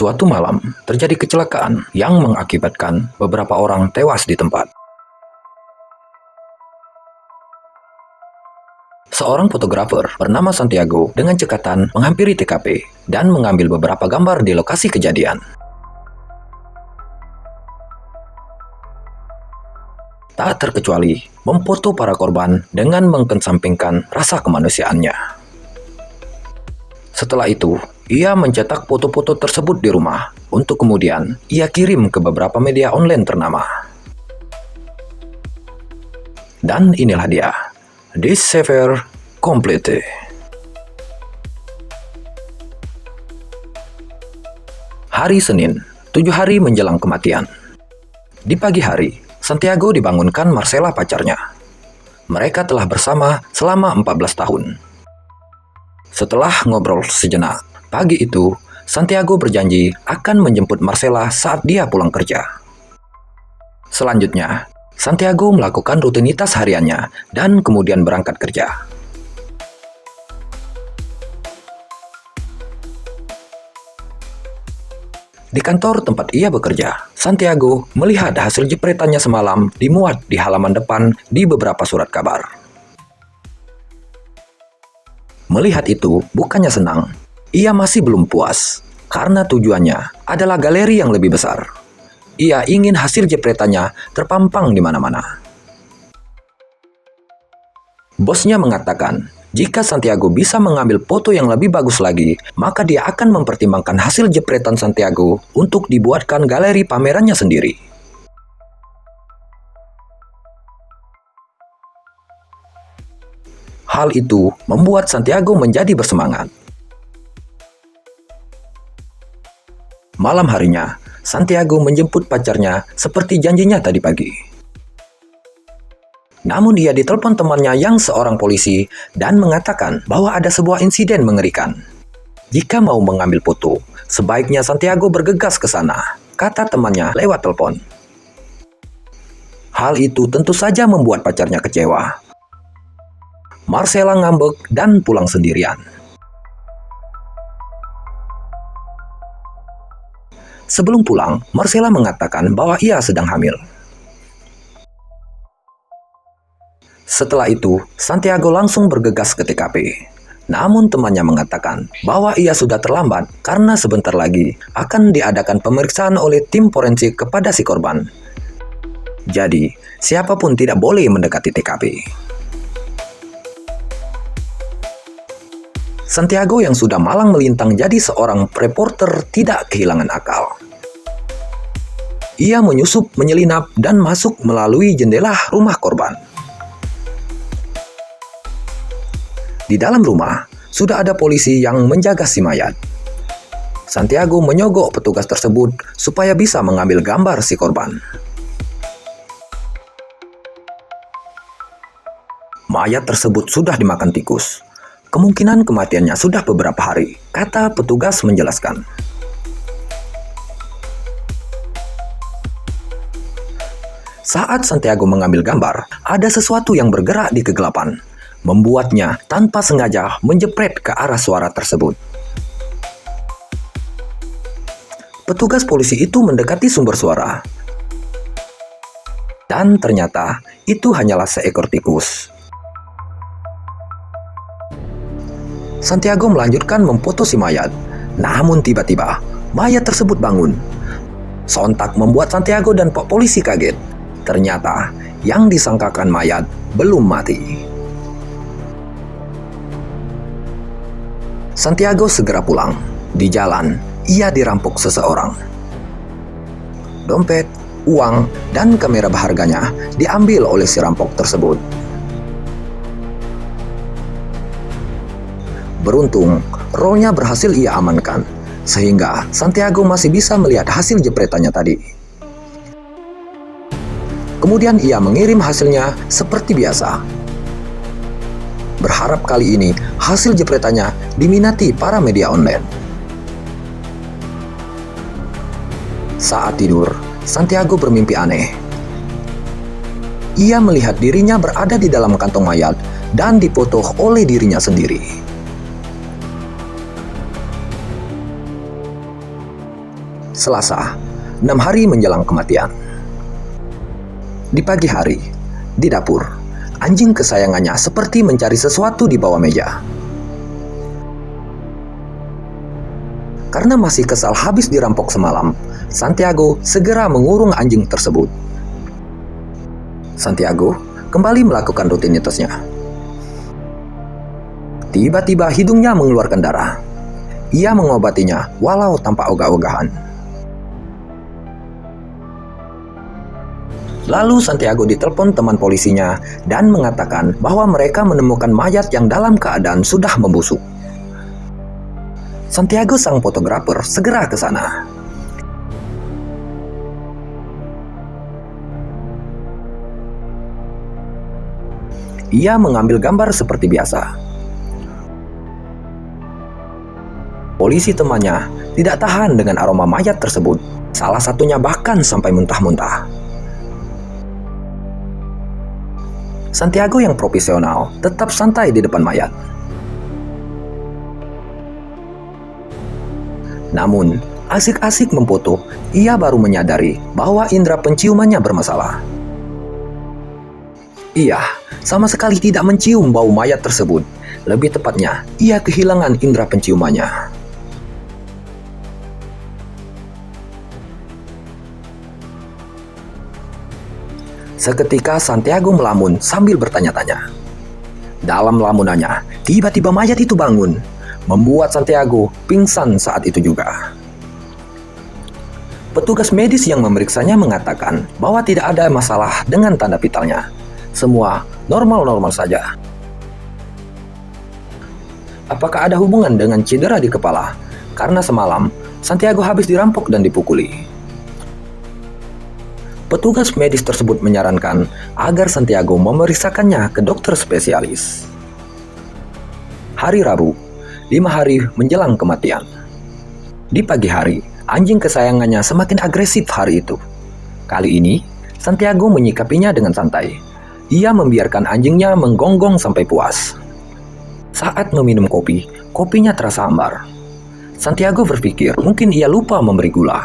Suatu malam, terjadi kecelakaan yang mengakibatkan beberapa orang tewas di tempat. Seorang fotografer bernama Santiago dengan cekatan menghampiri TKP dan mengambil beberapa gambar di lokasi kejadian. Tak terkecuali memfoto para korban dengan mengesampingkan rasa kemanusiaannya. Setelah itu, ia mencetak foto-foto tersebut di rumah untuk kemudian ia kirim ke beberapa media online ternama. Dan inilah dia, Discover Complete. Hari Senin, 7 hari menjelang kematian. Di pagi hari, Santiago dibangunkan Marcela pacarnya. Mereka telah bersama selama 14 tahun. Setelah ngobrol sejenak, pagi itu, Santiago berjanji akan menjemput Marcela saat dia pulang kerja. Selanjutnya, Santiago melakukan rutinitas hariannya dan kemudian berangkat kerja. Di kantor tempat ia bekerja, Santiago melihat hasil jepretannya semalam dimuat di halaman depan di beberapa surat kabar. Melihat itu, bukannya senang, ia masih belum puas, karena tujuannya adalah galeri yang lebih besar. Ia ingin hasil jepretannya terpampang di mana-mana. Bosnya mengatakan, jika Santiago bisa mengambil foto yang lebih bagus lagi, maka dia akan mempertimbangkan hasil jepretan Santiago untuk dibuatkan galeri pamerannya sendiri. Hal itu membuat Santiago menjadi bersemangat. Malam harinya, Santiago menjemput pacarnya seperti janjinya tadi pagi. Namun dia ditelepon temannya yang seorang polisi dan mengatakan bahwa ada sebuah insiden mengerikan. Jika mau mengambil foto, sebaiknya Santiago bergegas ke sana, kata temannya lewat telepon. Hal itu tentu saja membuat pacarnya kecewa. Marcela ngambek dan pulang sendirian. Sebelum pulang, Marcela mengatakan bahwa ia sedang hamil. Setelah itu, Santiago langsung bergegas ke TKP. Namun temannya mengatakan bahwa ia sudah terlambat karena sebentar lagi akan diadakan pemeriksaan oleh tim forensik kepada si korban. Jadi, siapapun tidak boleh mendekati TKP. Santiago yang sudah malang melintang jadi seorang reporter tidak kehilangan akal. Ia menyusup, menyelinap, dan masuk melalui jendela rumah korban. Di dalam rumah, sudah ada polisi yang menjaga si mayat. Santiago menyogok petugas tersebut supaya bisa mengambil gambar si korban. Mayat tersebut sudah dimakan tikus. Kemungkinan kematiannya sudah beberapa hari, kata petugas menjelaskan. Saat Santiago mengambil gambar, ada sesuatu yang bergerak di kegelapan, membuatnya tanpa sengaja menjepret ke arah suara tersebut. Petugas polisi itu mendekati sumber suara, dan ternyata itu hanyalah seekor tikus. Santiago melanjutkan memfoto si mayat, namun tiba-tiba mayat tersebut bangun. Sontak membuat Santiago dan Pak Polisi kaget. Ternyata yang disangkakan mayat belum mati. Santiago segera pulang. Di jalan, ia dirampok seseorang. Dompet, uang, dan kamera berharganya diambil oleh si rampok tersebut. Beruntung, rollnya berhasil ia amankan, sehingga Santiago masih bisa melihat hasil jepretannya tadi. Kemudian ia mengirim hasilnya seperti biasa. Berharap kali ini hasil jepretannya diminati para media online. Saat tidur, Santiago bermimpi aneh. Ia melihat dirinya berada di dalam kantong mayat dan dipoto oleh dirinya sendiri. Selasa, 6 hari menjelang kematian. Di pagi hari, di dapur, anjing kesayangannya seperti mencari sesuatu di bawah meja. Karena masih kesal habis dirampok semalam, Santiago segera mengurung anjing tersebut. Santiago kembali melakukan rutinitasnya. Tiba-tiba hidungnya mengeluarkan darah. Ia mengobatinya walau tanpa ogah-ogahan. Lalu Santiago ditelepon teman polisinya dan mengatakan bahwa mereka menemukan mayat yang dalam keadaan sudah membusuk. Santiago sang fotografer segera ke sana. Ia mengambil gambar seperti biasa. Polisi temannya tidak tahan dengan aroma mayat tersebut. Salah satunya bahkan sampai muntah-muntah. Santiago yang profesional tetap santai di depan mayat. Namun, asik-asik memfoto, ia baru menyadari bahwa indera penciumannya bermasalah. Ia sama sekali tidak mencium bau mayat tersebut. Lebih tepatnya, ia kehilangan indera penciumannya. Seketika Santiago melamun sambil bertanya-tanya. Dalam lamunannya, tiba-tiba mayat itu bangun, membuat Santiago pingsan saat itu juga. Petugas medis yang memeriksanya mengatakan bahwa tidak ada masalah dengan tanda vitalnya. Semua normal-normal saja. Apakah ada hubungan dengan cedera di kepala? Karena semalam, Santiago habis dirampok dan dipukuli. Petugas medis tersebut menyarankan agar Santiago memeriksakannya ke dokter spesialis. Hari Rabu, 5 hari menjelang kematian. Di pagi hari, anjing kesayangannya semakin agresif hari itu. Kali ini, Santiago menyikapinya dengan santai. Ia membiarkan anjingnya menggonggong sampai puas. Saat meminum kopi, kopinya terasa hambar. Santiago berpikir mungkin ia lupa memberi gula.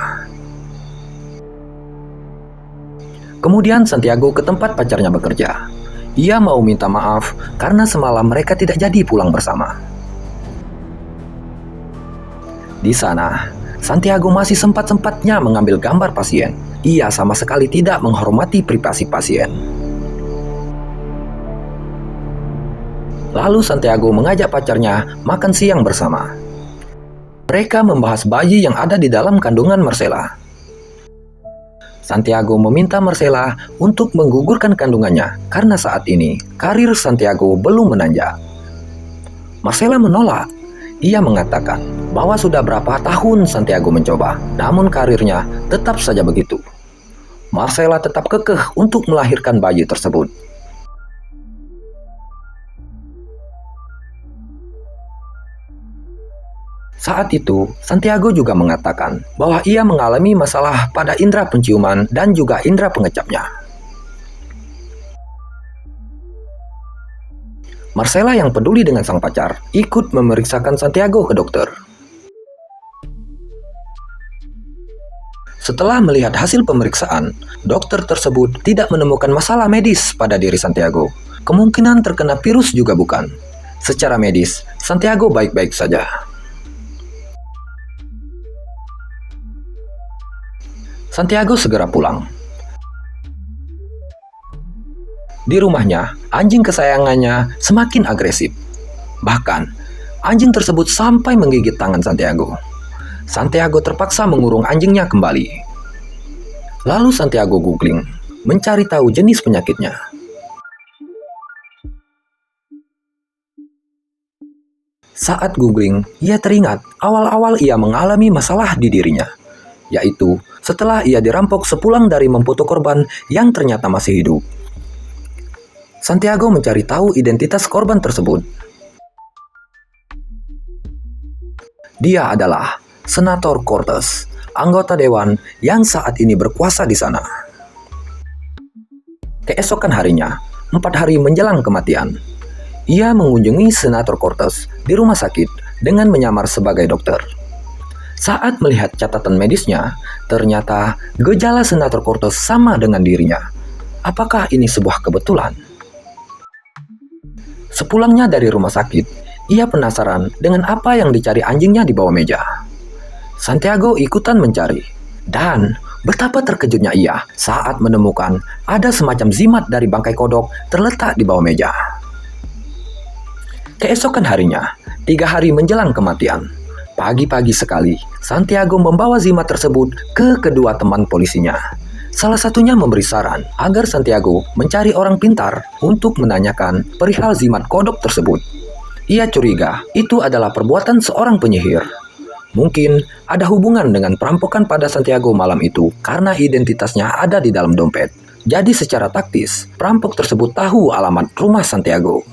Kemudian Santiago ke tempat pacarnya bekerja. Ia mau minta maaf karena semalam mereka tidak jadi pulang bersama. Di sana, Santiago masih sempat-sempatnya mengambil gambar pasien. Ia sama sekali tidak menghormati privasi pasien. Lalu Santiago mengajak pacarnya makan siang bersama. Mereka membahas bayi yang ada di dalam kandungan Marcella. Santiago meminta Marcella untuk menggugurkan kandungannya karena saat ini karir Santiago belum menanjak. Marcella menolak. Ia mengatakan bahwa sudah berapa tahun Santiago mencoba, namun karirnya tetap saja begitu. Marcella tetap kekeh untuk melahirkan bayi tersebut. Saat itu, Santiago juga mengatakan bahwa ia mengalami masalah pada indera penciuman dan juga indera pengecapnya. Marcella yang peduli dengan sang pacar ikut memeriksakan Santiago ke dokter. Setelah melihat hasil pemeriksaan, dokter tersebut tidak menemukan masalah medis pada diri Santiago. Kemungkinan terkena virus juga bukan. Secara medis, Santiago baik-baik saja. Santiago segera pulang. Di rumahnya, anjing kesayangannya semakin agresif. Bahkan, anjing tersebut sampai menggigit tangan Santiago. Santiago terpaksa mengurung anjingnya kembali. Lalu Santiago googling, mencari tahu jenis penyakitnya. Saat googling, ia teringat awal-awal ia mengalami masalah di dirinya, yaitu setelah ia dirampok sepulang dari memfoto korban yang ternyata masih hidup. Santiago mencari tahu identitas korban tersebut. Dia adalah Senator Cortez, anggota dewan yang saat ini berkuasa di sana. Keesokan harinya, 4 hari menjelang kematian, ia mengunjungi Senator Cortez di rumah sakit dengan menyamar sebagai dokter. Saat melihat catatan medisnya, ternyata gejala senator Cortez sama dengan dirinya. Apakah ini sebuah kebetulan? Sepulangnya dari rumah sakit, ia penasaran dengan apa yang dicari anjingnya di bawah meja. Santiago ikutan mencari, dan betapa terkejutnya ia saat menemukan ada semacam jimat dari bangkai kodok terletak di bawah meja. Keesokan harinya, 3 hari menjelang kematian, pagi-pagi sekali, Santiago membawa jimat tersebut ke kedua teman polisinya. Salah satunya memberi saran agar Santiago mencari orang pintar untuk menanyakan perihal jimat kodok tersebut. Ia curiga itu adalah perbuatan seorang penyihir. Mungkin ada hubungan dengan perampokan pada Santiago malam itu karena identitasnya ada di dalam dompet. Jadi secara taktis, perampok tersebut tahu alamat rumah Santiago.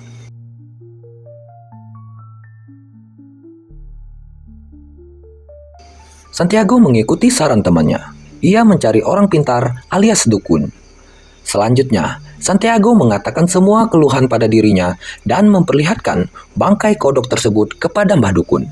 Santiago mengikuti saran temannya. Ia mencari orang pintar alias dukun. Selanjutnya, Santiago mengatakan semua keluhan pada dirinya dan memperlihatkan bangkai kodok tersebut kepada Mbah Dukun.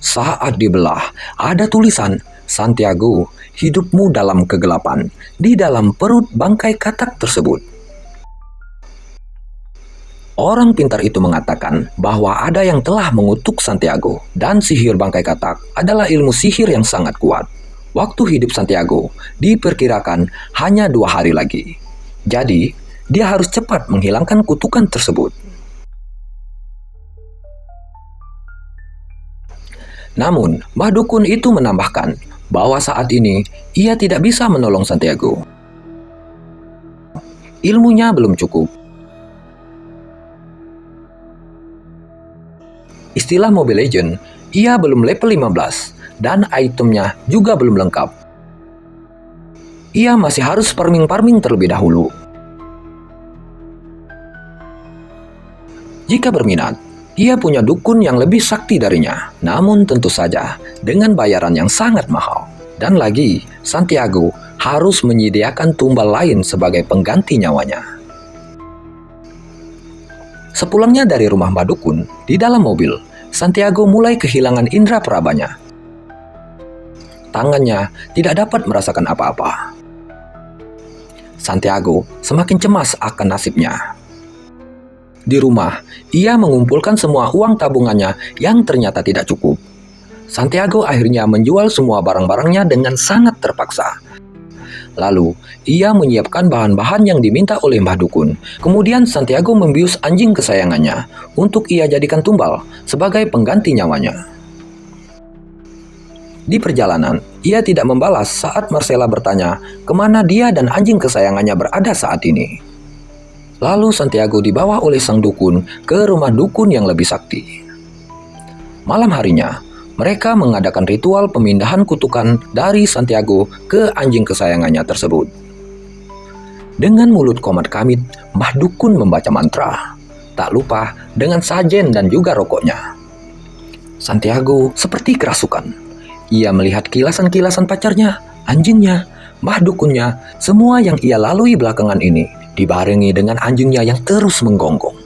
Saat dibelah, ada tulisan, "Santiago, hidupmu dalam kegelapan," di dalam perut bangkai katak tersebut. Orang pintar itu mengatakan bahwa ada yang telah mengutuk Santiago, dan sihir bangkai katak adalah ilmu sihir yang sangat kuat. Waktu hidup Santiago diperkirakan hanya 2 hari lagi. Jadi, dia harus cepat menghilangkan kutukan tersebut. Namun, Mbah Dukun itu menambahkan bahwa saat ini ia tidak bisa menolong Santiago. Ilmunya belum cukup. Istilah Mobile Legend, ia belum level 15 dan itemnya juga belum lengkap. Ia masih harus farming terlebih dahulu. Jika berminat, ia punya dukun yang lebih sakti darinya, namun tentu saja dengan bayaran yang sangat mahal. Dan lagi, Santiago harus menyediakan tumbal lain sebagai pengganti nyawanya. Sepulangnya dari rumah Mbah Dukun, di dalam mobil, Santiago mulai kehilangan indera perabanya. Tangannya tidak dapat merasakan apa-apa. Santiago semakin cemas akan nasibnya. Di rumah, ia mengumpulkan semua uang tabungannya yang ternyata tidak cukup. Santiago akhirnya menjual semua barang-barangnya dengan sangat terpaksa. Lalu, ia menyiapkan bahan-bahan yang diminta oleh Mbah Dukun. Kemudian Santiago membius anjing kesayangannya untuk ia jadikan tumbal sebagai pengganti nyawanya. Di perjalanan, ia tidak membalas saat Marcella bertanya kemana dia dan anjing kesayangannya berada saat ini. Lalu Santiago dibawa oleh sang dukun ke rumah dukun yang lebih sakti. Malam harinya, mereka mengadakan ritual pemindahan kutukan dari Santiago ke anjing kesayangannya tersebut. Dengan mulut komat kamit, Mbah Dukun membaca mantra. Tak lupa dengan sajen dan juga rokoknya. Santiago seperti kerasukan. Ia melihat kilasan-kilasan pacarnya, anjingnya, Mbah Dukunnya, semua yang ia lalui belakangan ini, dibarengi dengan anjingnya yang terus menggonggong.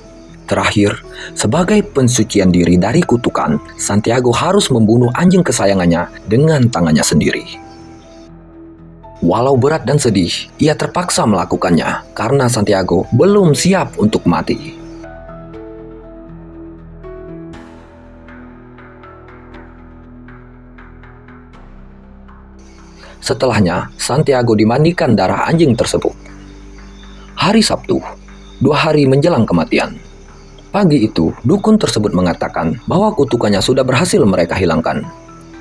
Terakhir, sebagai pensucian diri dari kutukan, Santiago harus membunuh anjing kesayangannya dengan tangannya sendiri. Walau berat dan sedih, ia terpaksa melakukannya karena Santiago belum siap untuk mati. Setelahnya, Santiago dimandikan darah anjing tersebut. Hari Sabtu, 2 hari menjelang kematian. Pagi itu, dukun tersebut mengatakan bahwa kutukannya sudah berhasil mereka hilangkan.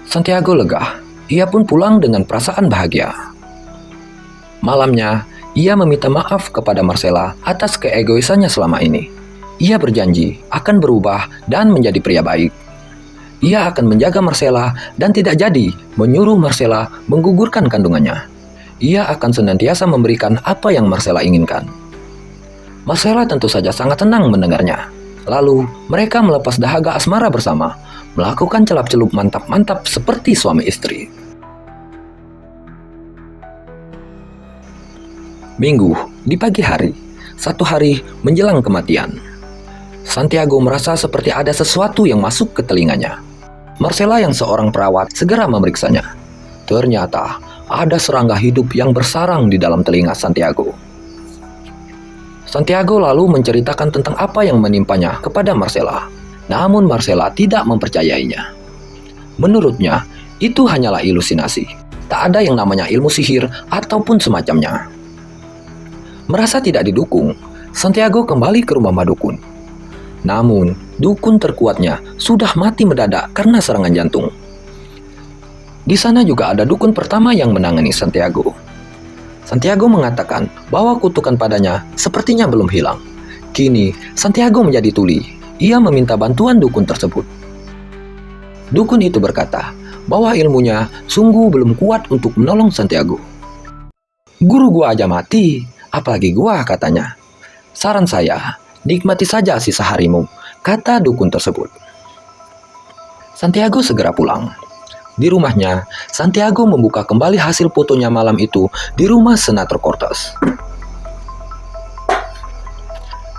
Santiago lega. Ia pun pulang dengan perasaan bahagia. Malamnya, ia meminta maaf kepada Marcella atas keegoisannya selama ini. Ia berjanji akan berubah dan menjadi pria baik. Ia akan menjaga Marcella dan tidak jadi menyuruh Marcella menggugurkan kandungannya. Ia akan senantiasa memberikan apa yang Marcella inginkan. Marcella tentu saja sangat tenang mendengarnya. Lalu, mereka melepas dahaga asmara bersama, melakukan celap-celup mantap-mantap seperti suami istri. Minggu, di pagi hari, satu hari menjelang kematian. Santiago merasa seperti ada sesuatu yang masuk ke telinganya. Marcela yang seorang perawat segera memeriksanya. Ternyata ada serangga hidup yang bersarang di dalam telinga Santiago. Santiago lalu menceritakan tentang apa yang menimpanya kepada Marcela. Namun Marcela tidak mempercayainya. Menurutnya, itu hanyalah ilusinasi. Tak ada yang namanya ilmu sihir ataupun semacamnya. Merasa tidak didukung, Santiago kembali ke rumah Madukun. Namun, dukun terkuatnya sudah mati mendadak karena serangan jantung. Di sana juga ada dukun pertama yang menangani Santiago. Santiago mengatakan bahwa kutukan padanya sepertinya belum hilang. Kini, Santiago menjadi tuli. Ia meminta bantuan dukun tersebut. Dukun itu berkata bahwa ilmunya sungguh belum kuat untuk menolong Santiago. Guru gua aja mati, apalagi gua, katanya. Saran saya, nikmati saja sisa harimu, kata dukun tersebut. Santiago segera pulang. Di rumahnya, Santiago membuka kembali hasil fotonya malam itu di rumah Senator Cortez.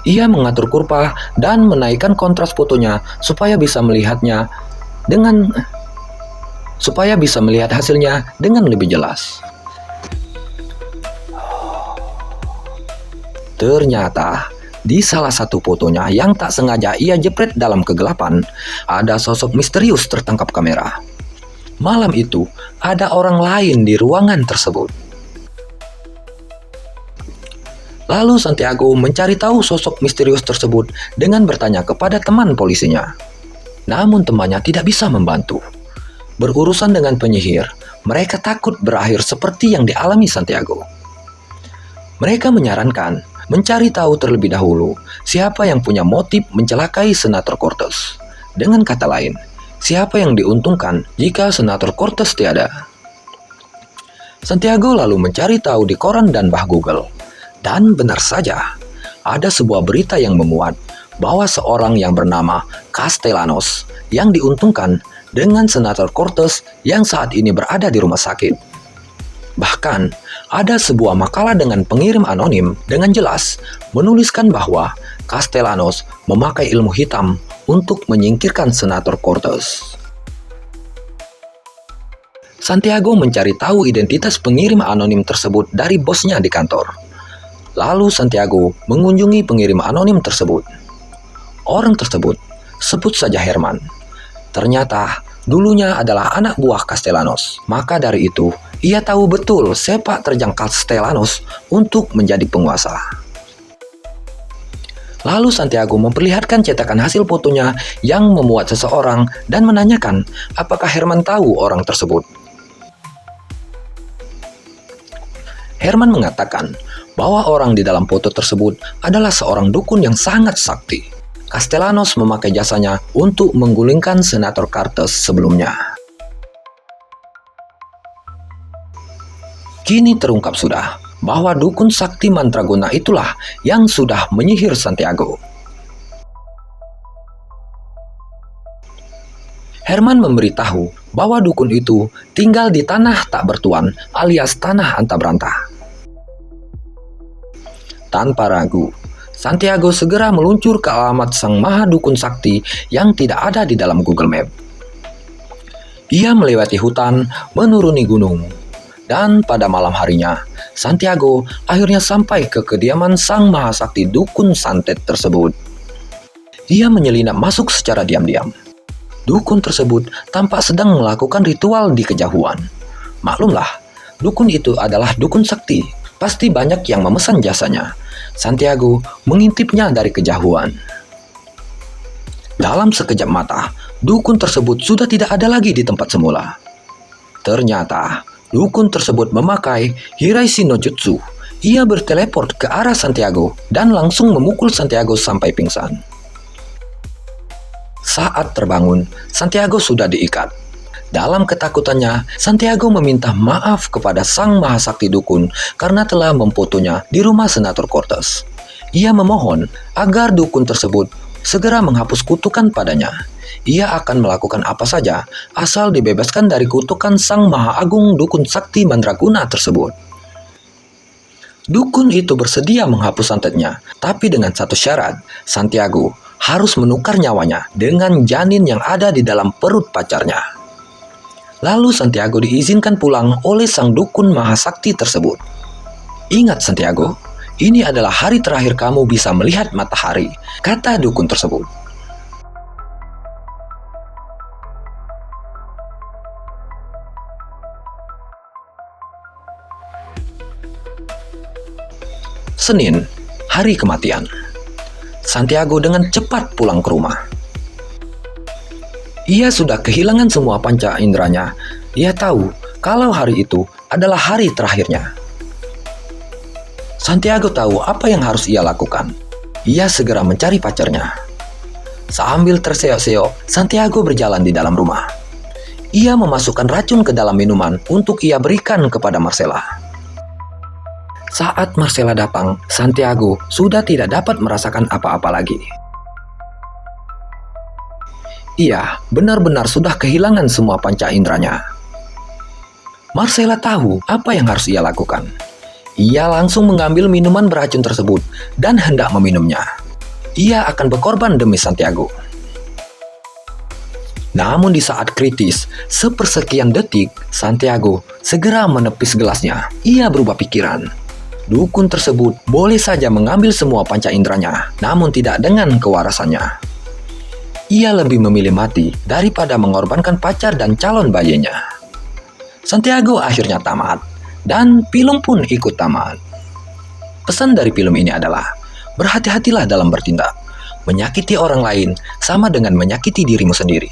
Ia mengatur kurva dan menaikkan kontras fotonya supaya bisa melihat hasilnya dengan lebih jelas. Ternyata, di salah satu fotonya yang tak sengaja ia jepret dalam kegelapan, ada sosok misterius tertangkap kamera. Malam itu, ada orang lain di ruangan tersebut. Lalu Santiago mencari tahu sosok misterius tersebut dengan bertanya kepada teman polisinya. Namun temannya tidak bisa membantu. Berurusan dengan penyihir, mereka takut berakhir seperti yang dialami Santiago. Mereka menyarankan mencari tahu terlebih dahulu siapa yang punya motif mencelakai Senator Cortez. Dengan kata lain, siapa yang diuntungkan jika Senator Cortez tiada. Santiago lalu mencari tahu di koran dan bah Google. Dan benar saja, ada sebuah berita yang memuat bahwa seorang yang bernama Castellanos yang diuntungkan dengan Senator Cortez yang saat ini berada di rumah sakit. Bahkan, ada sebuah makalah dengan pengirim anonim dengan jelas menuliskan bahwa Castellanos memakai ilmu hitam untuk menyingkirkan Senator Cortez. Santiago mencari tahu identitas pengirim anonim tersebut dari bosnya di kantor. Lalu Santiago mengunjungi pengirim anonim tersebut. Orang tersebut, sebut saja Herman. Ternyata dulunya adalah anak buah Castellanos. Maka dari itu, ia tahu betul sepak terjang Castellanos untuk menjadi penguasa. Lalu Santiago memperlihatkan cetakan hasil fotonya yang memuat seseorang dan menanyakan apakah Herman tahu orang tersebut. Herman mengatakan bahwa orang di dalam foto tersebut adalah seorang dukun yang sangat sakti. Castellanos memakai jasanya untuk menggulingkan Senator Cortez sebelumnya. Kini terungkap sudah bahwa dukun sakti mandraguna itulah yang sudah menyihir Santiago. Herman memberitahu bahwa dukun itu tinggal di tanah tak bertuan alias tanah anta berantah. Tanpa ragu, Santiago segera meluncur ke alamat sang maha dukun sakti yang tidak ada di dalam Google Map. Ia melewati hutan, menuruni gunung, dan pada malam harinya, Santiago akhirnya sampai ke kediaman sang maha sakti dukun santet tersebut. Ia menyelinap masuk secara diam-diam. Dukun tersebut tampak sedang melakukan ritual di kejauhan. Maklumlah, dukun itu adalah dukun sakti. Pasti banyak yang memesan jasanya. Santiago mengintipnya dari kejauhan. Dalam sekejap mata, dukun tersebut sudah tidak ada lagi di tempat semula. Ternyata, dukun tersebut memakai Hiraisi no Jutsu. Ia berteleport ke arah Santiago dan langsung memukul Santiago sampai pingsan. Saat terbangun, Santiago sudah diikat. Dalam ketakutannya, Santiago meminta maaf kepada sang mahasakti dukun karena telah memfotonya di rumah Senator Cortez. Ia memohon agar dukun tersebut segera menghapus kutukan padanya. Ia akan melakukan apa saja asal dibebaskan dari kutukan sang maha agung dukun sakti mandraguna tersebut. Dukun itu bersedia menghapus santetnya, tapi dengan satu syarat, Santiago harus menukar nyawanya dengan janin yang ada di dalam perut pacarnya. Lalu Santiago diizinkan pulang oleh sang dukun mahasakti tersebut. Ingat Santiago, ini adalah hari terakhir kamu bisa melihat matahari, kata dukun tersebut. Senin, hari kematian. Santiago dengan cepat pulang ke rumah. Ia sudah kehilangan semua panca inderanya. Ia tahu kalau hari itu adalah hari terakhirnya. Santiago tahu apa yang harus ia lakukan. Ia segera mencari pacarnya. Sambil terseok-seok, Santiago berjalan di dalam rumah. Ia memasukkan racun ke dalam minuman untuk ia berikan kepada Marcella. Saat Marcella datang, Santiago sudah tidak dapat merasakan apa-apa lagi. Ia benar-benar sudah kehilangan semua panca inderanya. Marcella tahu apa yang harus ia lakukan. Ia langsung mengambil minuman beracun tersebut dan hendak meminumnya. Ia akan berkorban demi Santiago. Namun di saat kritis, sepersekian detik, Santiago segera menepis gelasnya. Ia berubah pikiran. Dukun tersebut boleh saja mengambil semua panca inderanya, namun tidak dengan kewarasannya. Ia lebih memilih mati daripada mengorbankan pacar dan calon bayinya. Santiago akhirnya tamat, dan film pun ikut tamat. Pesan dari film ini adalah, berhati-hatilah dalam bertindak. Menyakiti orang lain sama dengan menyakiti dirimu sendiri.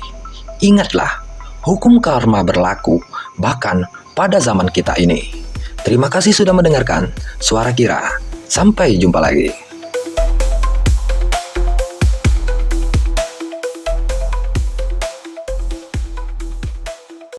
Ingatlah, hukum karma berlaku bahkan pada zaman kita ini. Terima kasih sudah mendengarkan Suara Kira. Sampai jumpa lagi.